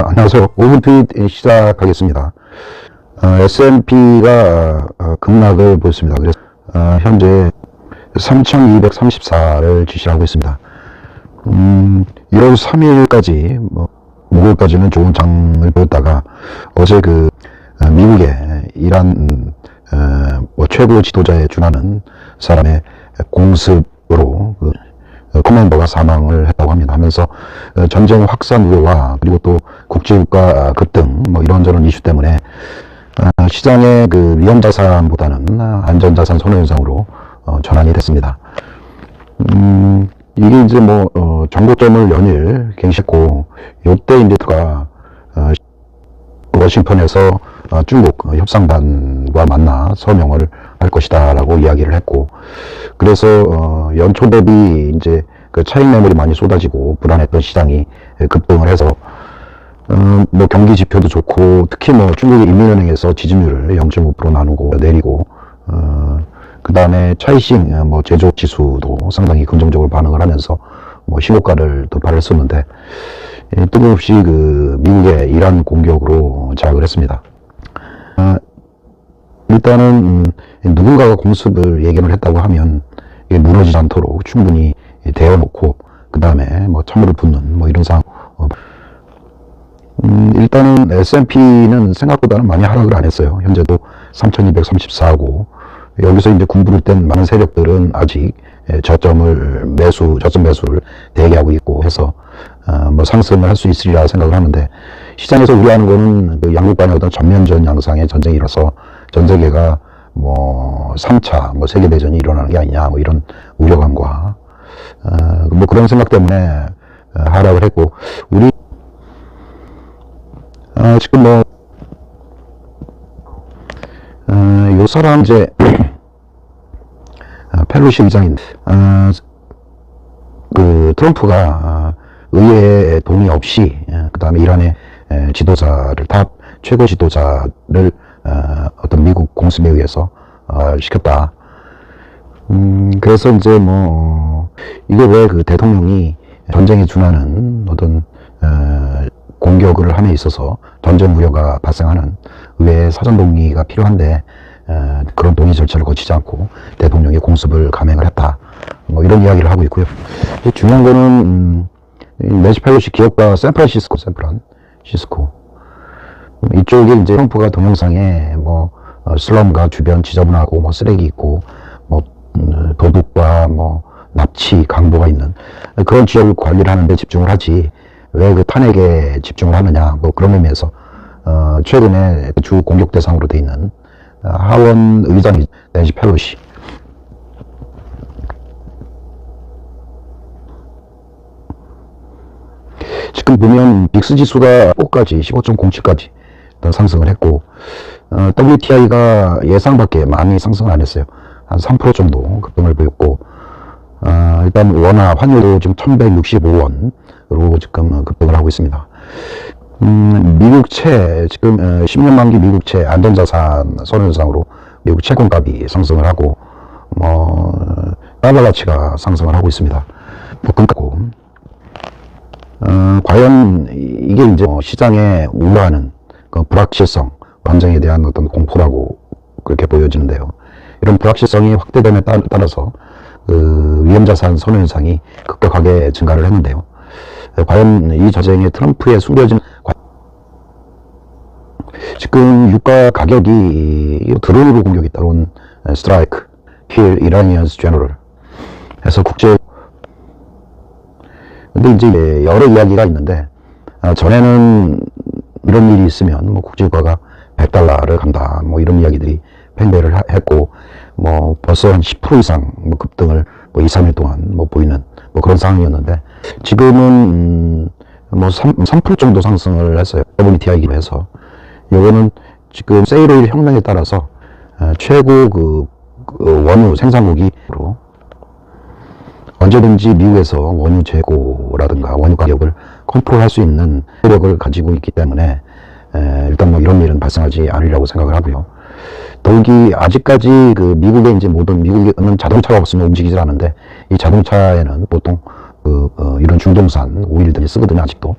안녕하세요. 5분 트윗 시작하겠습니다. S&P가 급락을 보였습니다. 그래서 현재 3234를 지지하고 있습니다. 1월 3일까지 목요일까지는 좋은 장을 보였다가 어제 미국의 이란 최고 지도자에 준하는 사람의 공습으로 커맨더가 사망을 했다고 합니다. 하면서 전쟁 확산 우려와 그리고 또 국제유가 급등 이런저런 이슈 때문에 시장의 위험자산보다는 안전자산 선호현상으로 전환이 됐습니다. 이게 이제 정고점을 연일 갱신했고, 요때 이제 워싱턴에서 중국 협상단과 만나 서명을 할 것이다 라고 이야기를 했고, 그래서 연초 대비 이제 차익 매물이 많이 쏟아지고 불안했던 시장이 급등을 해서 경기 지표도 좋고, 특히 중국의 인민은행에서 지지율을 0.5% 나누고 내리고, 그 다음에 차이싱 제조업 지수도 상당히 긍정적으로 반응을 하면서 신고가를 돌파를 했었는데, 뜬금없이 미국의 이란 공격으로 제약을 했습니다. 일단은 누군가가 공습을 예견을 했다고 하면 이게 무너지지 않도록 충분히 데워놓고 그 다음에 찬물을 붓는 이런 상황. 일단은 S&P는 생각보다는 많이 하락을 안 했어요. 현재도 3234고, 여기서 이제 군부를 뗀 많은 세력들은 아직 저점 매수를 대기하고 있고 해서 상승을 할 수 있으리라 생각을 하는데, 시장에서 우려하는 거는 양국 간의 어떤 전면전 양상의 전쟁이라서 전 세계가 3차 세계대전이 일어나는 게 아니냐 이런 우려감과 그런 생각 때문에 하락을 했고, 우리 지금 요 사람 이제 펠로시 의장인데 트럼프가 의회의 동의 없이 그 다음에 이란의 지도자를 최고 지도자를 어떤 미국 공습에 의해서 시켰다. 그래서 이제 이게 왜 대통령이 전쟁에 준하는 어떤 공격을 함에 있어서 전쟁 우려가 발생하는 의회의 사전 동의가 필요한데 그런 동의 절차를 거치지 않고 대통령이 공습을 감행을 했다. 이런 이야기를 하고 있고요. 중요한 거는 낸시 펠로시 기업가 샌프란시스코 이쪽에 이제 트럼프가 동영상에 슬럼과 주변 지저분하고 쓰레기 있고 도둑과 납치 강도가 있는 그런 지역을 관리를 하는 데 집중을 하지 왜 탄핵에 집중을 하느냐 그런 의미에서 최근에 주 공격 대상으로 돼 있는 하원 의장이 낸시 펠로시, 지금 보면 빅스 지수가 15.07까지 상승을 했고, WTI가 예상 밖에 많이 상승을 안 했어요. 한 3% 정도 급등을 보였고, 일단 원화 환율도 지금 1165원으로 지금 급등을 하고 있습니다. 미국채 지금 10년 만기 미국채 안전자산 선현상으로 미국 채권값이 상승을 하고 달러 가치가 상승을 하고 있습니다. 금값고, 과연 이게 이제 시장에 우려하는 불확실성, 전쟁에 대한 어떤 공포라고 그렇게 보여지는데요. 이런 불확실성이 확대됨에 따라서 위험자산 선호현상이 급격하게 증가를 했는데요. 과연 이 전쟁에 트럼프의 숨겨진 지금 유가 가격이 드론으로 공격이 따라온 스트라이크, 킬 이라니언스 제너럴 해서 근데 이제 여러 이야기가 있는데, 전에는 이런 일이 있으면 국제유가가 $100를 간다 이런 이야기들이 팽배를 했고, 벌써 한 10% 이상 급등을 2, 3일 동안 보이는 그런 상황이었는데, 지금은 3% 정도 상승을 했어요. WTI기로 해서. 이거는 지금 세일오일 혁명에 따라서 최고 원유 생산국으로 언제든지 미국에서 원유 재고라든가 원유 가격을 컨트롤할 수 있는 세력을 가지고 있기 때문에 일단 이런 일은 발생하지 않으리라고 생각을 하고요. 더욱이 아직까지 미국의 이제 미국에는 자동차가 없으면 움직이질 않는데, 이 자동차에는 보통 이런 중동산 오일들이 쓰거든요, 아직도.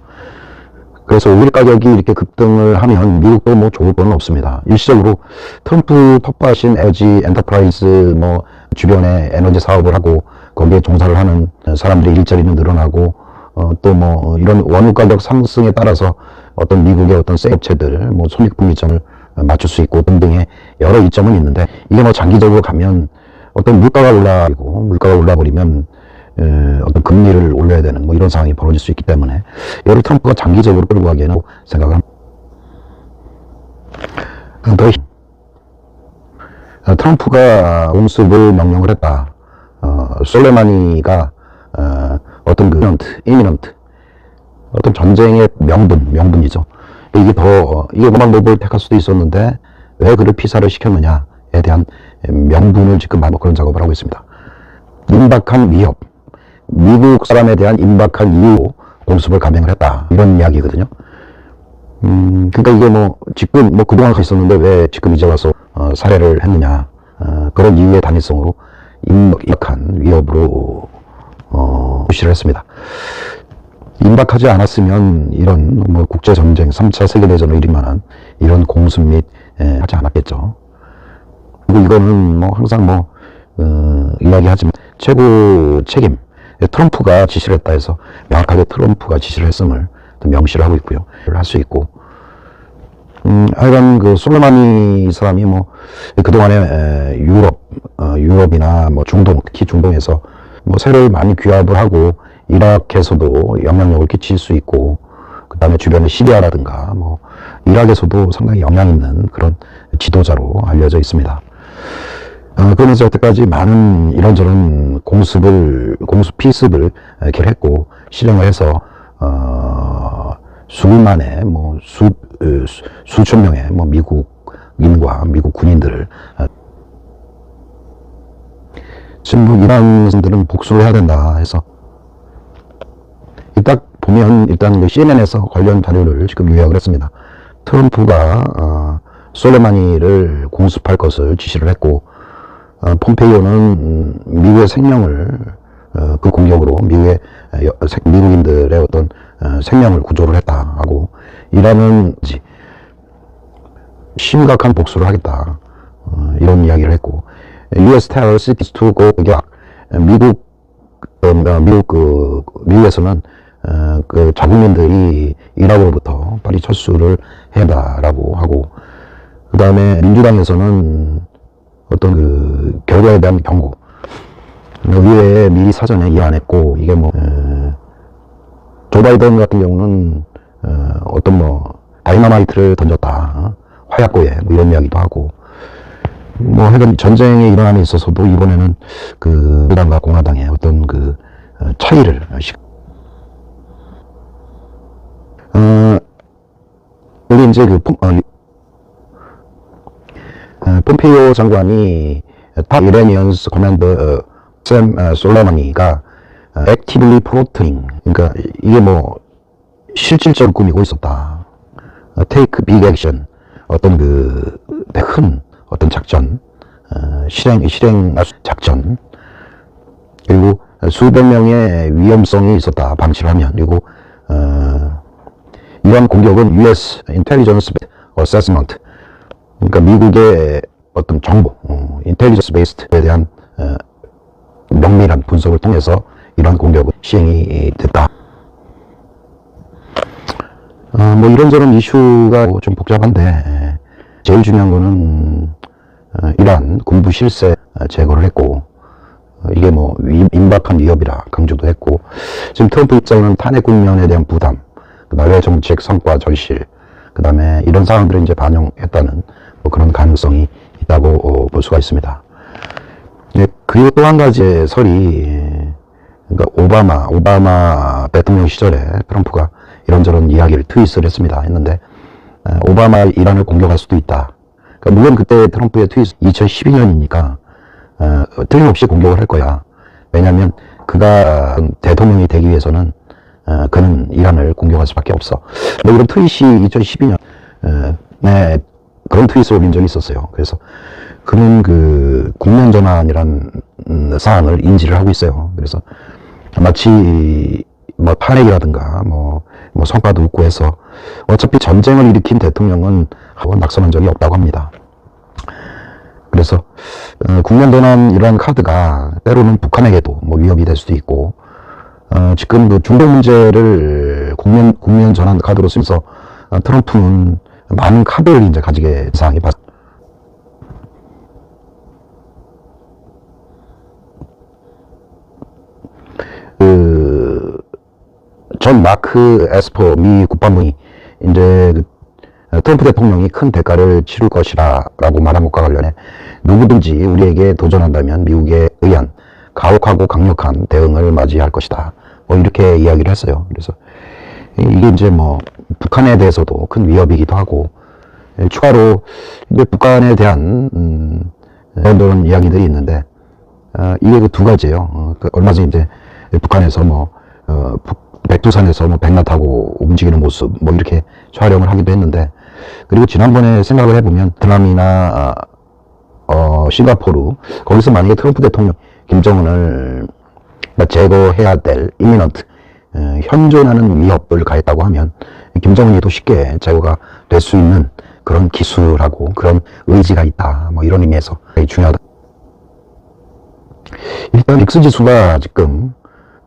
그래서 오일 가격이 이렇게 급등을 하면 미국도 뭐 좋을 건 없습니다. 일시적으로 트럼프 텃밭인 LG 엔터프라이즈 뭐 주변에 에너지 사업을 하고 거기에 종사를 하는 사람들의 일자리는 늘어나고 또 뭐 이런 원유 가격 상승에 따라서 어떤 미국의 어떤 세 업체들 뭐 손익분기점을 맞출 수 있고 등등의 여러 이점은 있는데 이게 뭐 장기적으로 가면 어떤 물가가 올라버리면 어떤 금리를 올려야 되는 뭐 이런 상황이 벌어질 수 있기 때문에 이를 트럼프가 장기적으로 끌고 가기에는 생각을 합니다. 트럼프가 공습을 명령을 했다. 솔레마니가 어떤 그 이미넌트 어떤 전쟁의 명분이죠. 이게 방법을 택할 수도 있었는데 왜 그를 피살을 시켰느냐에 대한 명분을 지금 그런 작업을 하고 있습니다. 임박한 위협, 미국 사람에 대한 임박한 이유로 공습을 감행을 했다. 이런 이야기거든요. 그러니까 이게 뭐 지금 뭐 그동안 있었는데 왜 지금 이제 와서 살해를 했느냐. 그런 이유의 단일성으로 임박한 위협으로 표시를 했습니다. 임박하지 않았으면 이런 뭐 국제전쟁, 3차 세계대전을 일으킬 만한 이런 공습 및 하지 않았겠죠. 그리고 이거는 뭐 항상 뭐 이야기하지만 최고 책임, 트럼프가 지시를 했다 해서 명확하게 트럼프가 지시를 했음을 명시를 하고 있고요. 할 수 있고. 하여간 그 솔레마니 사람이 뭐 그동안에 유럽이나 뭐 중동, 특히 중동에서 뭐 세를 많이 귀합을 하고 이라크에서도 영향력을 끼칠 수 있고 그 다음에 주변의 시리아라든가 뭐 이라크에서도 상당히 영향 있는 그런 지도자로 알려져 있습니다. 그러면서 여태까지 많은 이런저런 공습 피습을 결했고 실행을 해서 수만의 뭐 수천 명의 뭐 미국인과 미국 군인들을 지금 이란 사람들은 복수를 해야 된다 해서 딱 보면 일단 CNN에서 관련 자료를 지금 요약을 했습니다. 트럼프가 솔레마니를 공습할 것을 지시를 했고 폼페이오는 미국의 생명을 그 공격으로 미국인들의 어떤 생명을 구조를 했다 하고 이란은 심각한 복수를 하겠다 이런 이야기를 했고 US Terror Cities to Go 미국에서는 그 자국민들이 이라크로부터 빨리 철수를 해다라고 하고 그 다음에 민주당에서는 어떤 그 결과에 대한 경고 의회에 미리 사전에 이해 안 했고 이게 뭐 조 바이든 같은 경우는 어떤 뭐 다이너마이트를 던졌다 화약고에 뭐 이런 이야기도 하고 뭐 하여간 전쟁에 일어남에 있어서도 이번에는 그 민주당과 공화당의 어떤 그 차이를 여기 이제 그 폼페이오 장관이 탑 이라니언스 커맨더 샘 솔레마니가 actively plotting 그러니까 이게 뭐 실질적으로 꾸미고 있었다. take big action 어떤 그 큰 어떤 작전 실행 작전 그리고 수백 명의 위험성이 있었다 방치를 하면 그리고 이러한 공격은 US Intelligence Assessment 그러니까 미국의 어떤 정보 Intelligence Based에 대한 면밀한 분석을 통해서 이러한 공격은 시행이 됐다. 뭐 이런저런 이슈가 좀 복잡한데 제일 중요한 거는 이란 군부 실세 제거를 했고 이게 뭐 임박한 위협이라 강조도 했고 지금 트럼프 입장은 탄핵 국면에 대한 부담 그 다음에 정책 성과 절실 그 다음에 이런 상황들을 이제 반영했다는 뭐 그런 가능성이 있다고 볼 수가 있습니다. 그리고 또 한 가지 설이 그러니까 오바마 대통령 시절에 트럼프가 이런저런 이야기를 트윗을 했는데 오바마 이란을 공격할 수도 있다. 그러니까 물론 그때 트럼프의 트윗 2012년이니까 틀림없이 공격을 할 거야. 왜냐하면 그가 대통령이 되기 위해서는 그는 이란을 공격할 수밖에 없어. 뭐 이런 트윗이 2012년에 그런 트윗을 올린 적이 있었어요. 그래서 그는 그 국면전환이란 사안을 인지를 하고 있어요. 그래서 마치 뭐 탄핵이라든가 뭐 성과도 없고 해서 어차피 전쟁을 일으킨 대통령은 한 번 낙선한 적이 없다고 합니다. 그래서 국면전환 이러한 카드가 때로는 북한에게도 뭐 위협이 될 수도 있고, 지금 그 중동 문제를 국면 전환 카드로 쓰면서 트럼프는 많은 카드를 이제 가지게 상황이 전 마크 에스퍼 미 국방부이 이제 트럼프 대통령이 큰 대가를 치를 것이라고 말한 것과 관련해 누구든지 우리에게 도전한다면 미국에 의한 가혹하고 강력한 대응을 맞이할 것이다. 뭐 이렇게 이야기를 했어요. 그래서 이게 이제 뭐 북한에 대해서도 큰 위협이기도 하고, 추가로 이제 북한에 대한 그런 이야기들이 있는데, 이게 그 두 가지예요. 얼마 전에 이제 북한에서 백두산에서 백마 타고 움직이는 모습 뭐 이렇게 촬영을 하기도 했는데, 그리고 지난번에 생각을 해보면 베트남이나 싱가포르, 거기서 만약에 트럼프 대통령 김정은을 제거해야 될 이미넌트, 현존하는 위협을 가했다고 하면 김정은이도 쉽게 제거가 될 수 있는 그런 기술하고 그런 의지가 있다, 뭐 이런 의미에서 중요하다. 일단 빅스 지수가 지금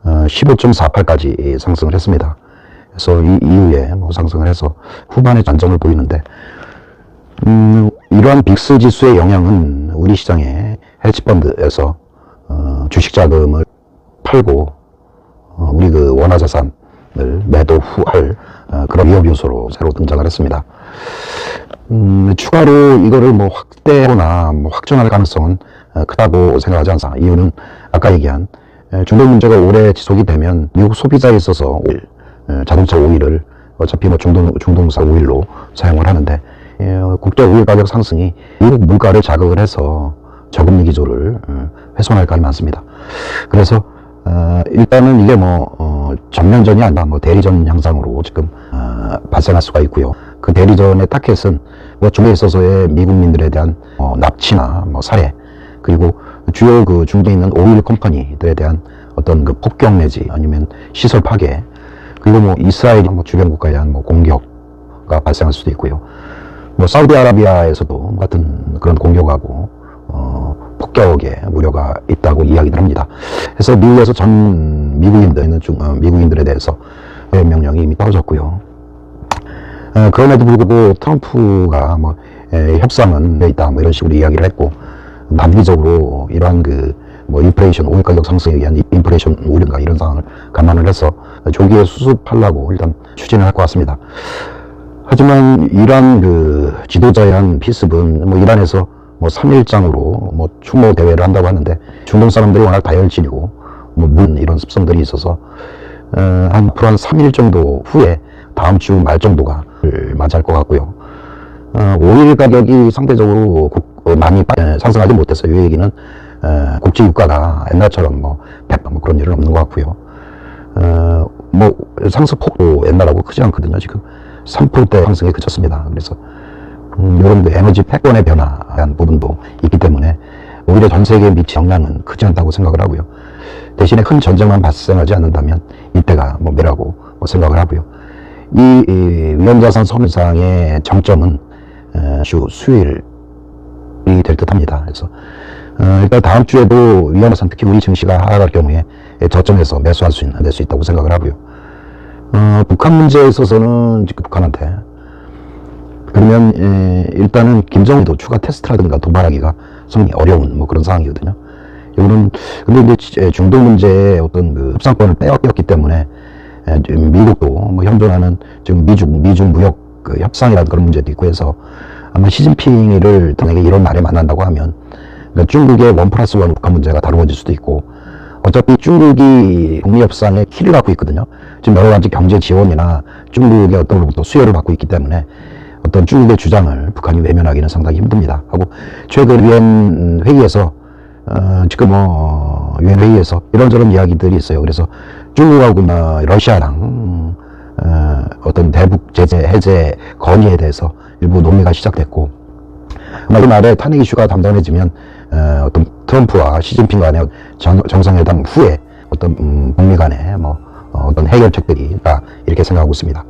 15.48까지 상승을 했습니다. 그래서 이 이후에 상승을 해서 후반에 안정을 보이는데, 이러한 빅스 지수의 영향은 우리 시장의 헤지펀드에서 주식 자금을 팔고 우리 그 원화 자산을 매도 후할 그런 위협 요소로 새로 등장을 했습니다. 추가로 이거를 뭐 확대하거나 확전할 가능성은 크다고 생각하지 않습니다. 이유는 아까 얘기한 중동 문제가 오래 지속이 되면 미국 소비자에 있어서 자동차 오일을 어차피 중동사 오일로 사용을 하는데, 국제 오일 가격 상승이 미국 물가를 자극을 해서 저금리 기조를 훼손할 가능성이 많습니다. 그래서 일단은 이게 전면전이 아니라 대리전 양상으로 지금 발생할 수가 있고요. 그 대리전의 타켓은 중국에 있어서의 미국민들에 대한 납치나 살해, 그리고 주요 그 중국에 있는 오일 컴퍼니들에 대한 어떤 그 폭격 내지 아니면 시설 파괴, 그리고 이스라엘 주변 국가에 대한 공격가 발생할 수도 있고요. 사우디아라비아에서도 같은 그런 공격하고 폭격의 우려가 있다고 이야기를 합니다. 그래서 미국에서 전 미국인들에 대해서 명령이 이미 떨어졌고요. 그럼에도 불구하고 트럼프가 협상은 돼 있다 이런 식으로 이야기를 했고, 단기적으로 이러한 인플레이션, 오일 가격 상승에 의한 인플레이션 우려가 이런 상황을 감안을 해서 조기에 수습하려고 일단 추진을 할 것 같습니다. 하지만 이란 지도자의 한 피습은 이란에서 3일장으로 추모 대회를 한다고 하는데, 중동 사람들이 워낙 다혈질이고 이런 습성들이 있어서 앞으로 한 3일 정도 후에 다음 주 말 정도가 맞이할 것 같고요. 오일 가격이 상대적으로 많이 상승하지 못했어요. 이 얘기는 국제 유가가 옛날처럼 그런 일은 없는 것 같고요. 상승폭도 옛날하고 크지 않거든요. 지금 3%대 상승에 그쳤습니다. 그래서 이런 에너지 패권의 변화한 부분도 있기 때문에 오히려 전 세계에 미칠 영향은 크지 않다고 생각을 하고요. 대신에 큰 전쟁만 발생하지 않는다면 이때가 매라고 생각을 하고요. 이 위험자산 선상의 정점은 수요일이 될 듯합니다. 그래서 일단 다음 주에도 위험자산, 특히 우리 증시가 하락할 경우에 저점에서 매수할 수 있다고 생각을 하고요. 북한 문제에 있어서는 북한한테 그러면 일단은 김정은도 추가 테스트라든가 도발하기가 상당히 어려운 그런 상황이거든요. 이거는 근데 이제 중동 문제에 어떤 협상권을 빼앗겼기 때문에 미국도 현존하는 지금 미중 무역 협상이라든 그런 문제도 있고 해서 아마 시진핑을 만약에 이런 날에 만난다고 하면 중국의 1+1 북한 문제가 다루어질 수도 있고, 어차피 중국이 북미 협상의 키를 갖고 있거든요. 지금 여러 가지 경제 지원이나 중국의 어떤 수혜를 받고 있기 때문에 어떤 중국의 주장을 북한이 외면하기는 상당히 힘듭니다. 하고 최근 유엔 회의에서 지금 유엔 회의에서 이런저런 이야기들이 있어요. 그래서 중국하고 러시아랑 어떤 대북 제재 해제 건의에 대해서 일부 논의가 시작됐고, 아마 이 말에 탄핵 이슈가 담당해지면 어떤 트럼프와 시진핑 간의 정상회담 후에 어떤 북미 간의 어떤 해결책들이 있다 이렇게 생각하고 있습니다.